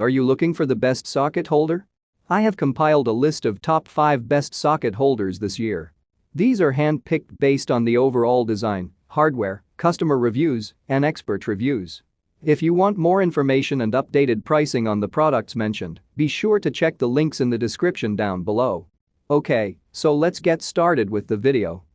Are you looking for the best socket holder? I have compiled a list of top 5 best socket holders this year. These are hand-picked based on the overall design, hardware, customer reviews, and expert reviews. If you want more information and updated pricing on the products mentioned, be sure to check the links in the description down below. Okay, so let's get started with the video.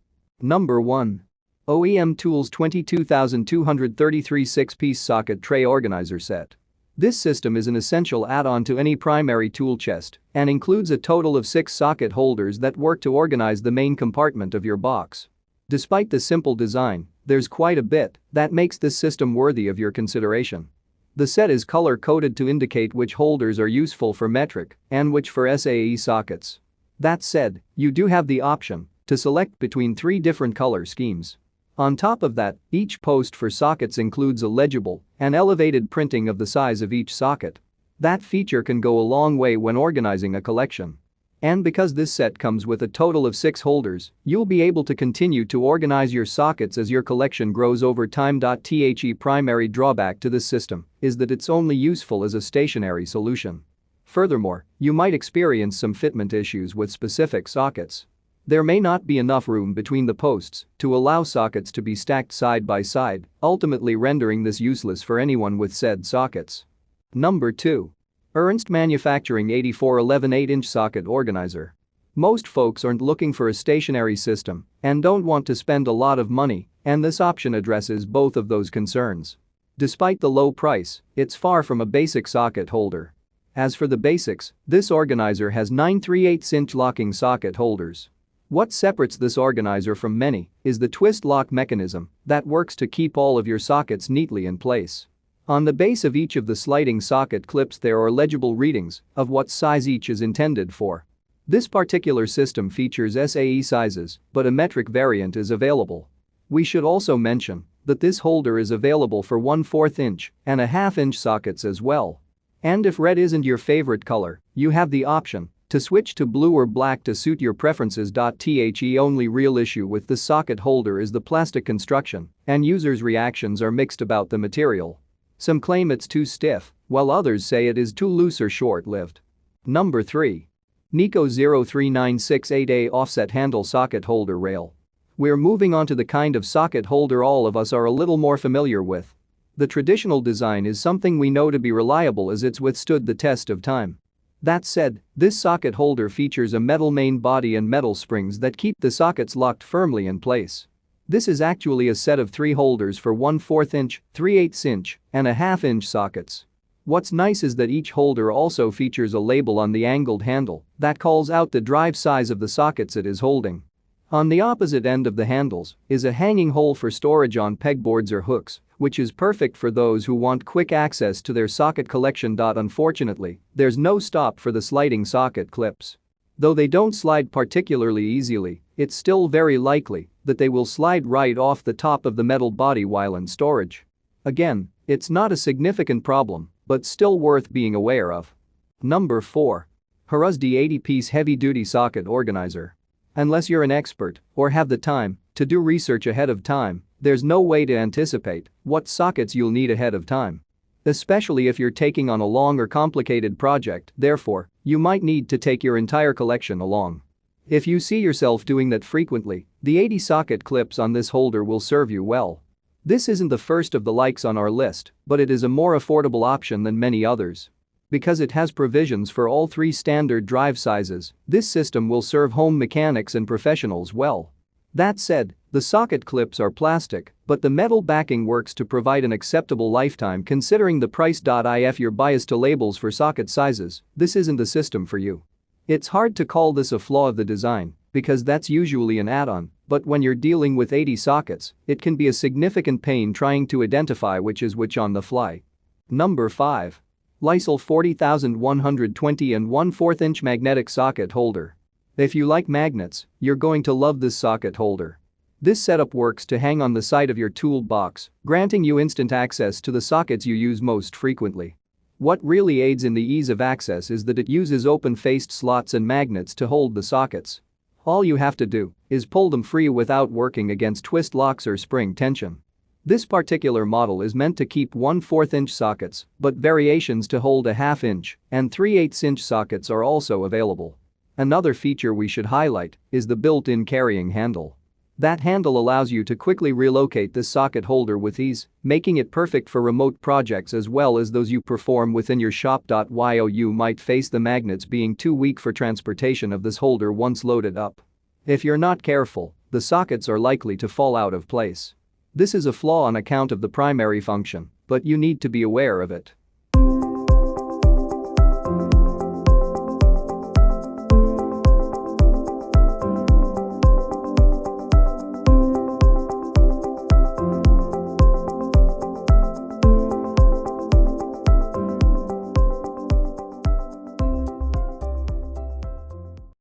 Number 1. OEM Tools 22233 6-piece socket tray organizer set. This system is an essential add-on to any primary tool chest and includes a total of 6 socket holders that work to organize the main compartment of your box. Despite the simple design, there's quite a bit that makes this system worthy of your consideration. The set is color-coded to indicate which holders are useful for metric and which for SAE sockets. That said, you do have the option to select between 3 different color schemes. On top of that, each post for sockets includes a legible and elevated printing of the size of each socket. That feature can go a long way when organizing a collection. And because this set comes with a total of 6 holders, you'll be able to continue to organize your sockets as your collection grows over time. The primary drawback to this system is that it's only useful as a stationary solution. Furthermore, you might experience some fitment issues with specific sockets. There may not be enough room between the posts to allow sockets to be stacked side by side, ultimately rendering this useless for anyone with said sockets. Number 2. Ernst Manufacturing 8411 8-inch socket organizer. Most folks aren't looking for a stationary system and don't want to spend a lot of money, and this option addresses both of those concerns. Despite the low price, it's far from a basic socket holder. As for the basics, this organizer has 9 3/8-inch locking socket holders. What separates this organizer from many is the twist lock mechanism that works to keep all of your sockets neatly in place. On the base of each of the sliding socket clips there are legible readings of what size each is intended for. This particular system features SAE sizes, but a metric variant is available. We should also mention that this holder is available for 1/4 inch and a 1/2 inch sockets as well. And if red isn't your favorite color, you have the option to switch to blue or black to suit your preferences. The only real issue with this socket holder is the plastic construction, and users' reactions are mixed about the material. Some claim it's too stiff, while others say it is too loose or short-lived. Number 3. Nico 03968A Offset Handle Socket Holder Rail. We're moving on to the kind of socket holder all of us are a little more familiar with. The traditional design is something we know to be reliable as it's withstood the test of time. That said, this socket holder features a metal main body and metal springs that keep the sockets locked firmly in place. This is actually a set of 3 holders for 1/4 inch, 3/8 inch, and a 1/2 inch sockets. What's nice is that each holder also features a label on the angled handle that calls out the drive size of the sockets it is holding. On the opposite end of the handles is a hanging hole for storage on pegboards or hooks, which is perfect for those who want quick access to their socket collection. Unfortunately, there's no stop for the sliding socket clips. Though they don't slide particularly easily, it's still very likely that they will slide right off the top of the metal body while in storage. Again, it's not a significant problem, but still worth being aware of. Number 4. Haruzdi 80-piece heavy-duty socket organizer. Unless you're an expert or have the time to do research ahead of time, there's no way to anticipate what sockets you'll need ahead of time. Especially if you're taking on a long or complicated project, therefore, you might need to take your entire collection along. If you see yourself doing that frequently, the 80 socket clips on this holder will serve you well. This isn't the first of the likes on our list, but it is a more affordable option than many others. Because it has provisions for all 3 standard drive sizes, this system will serve home mechanics and professionals well. That said, the socket clips are plastic, but the metal backing works to provide an acceptable lifetime considering the price. If you're biased to labels for socket sizes, this isn't the system for you. It's hard to call this a flaw of the design, because that's usually an add-on, but when you're dealing with 80 sockets, it can be a significant pain trying to identify which is which on the fly. Number 5. Lysol 40120 and 1/4 inch magnetic socket holder. If you like magnets, you're going to love this socket holder. This setup works to hang on the side of your toolbox, granting you instant access to the sockets you use most frequently. What really aids in the ease of access is that it uses open-faced slots and magnets to hold the sockets. All you have to do is pull them free without working against twist locks or spring tension. This particular model is meant to keep 1/4 inch sockets, but variations to hold a 1/2 inch and 3/8 inch sockets are also available. Another feature we should highlight is the built-in carrying handle. That handle allows you to quickly relocate this socket holder with ease, making it perfect for remote projects as well as those you perform within your shop. While you might face the magnets being too weak for transportation of this holder once loaded up. If you're not careful, the sockets are likely to fall out of place. This is a flaw on account of the primary function, but you need to be aware of it.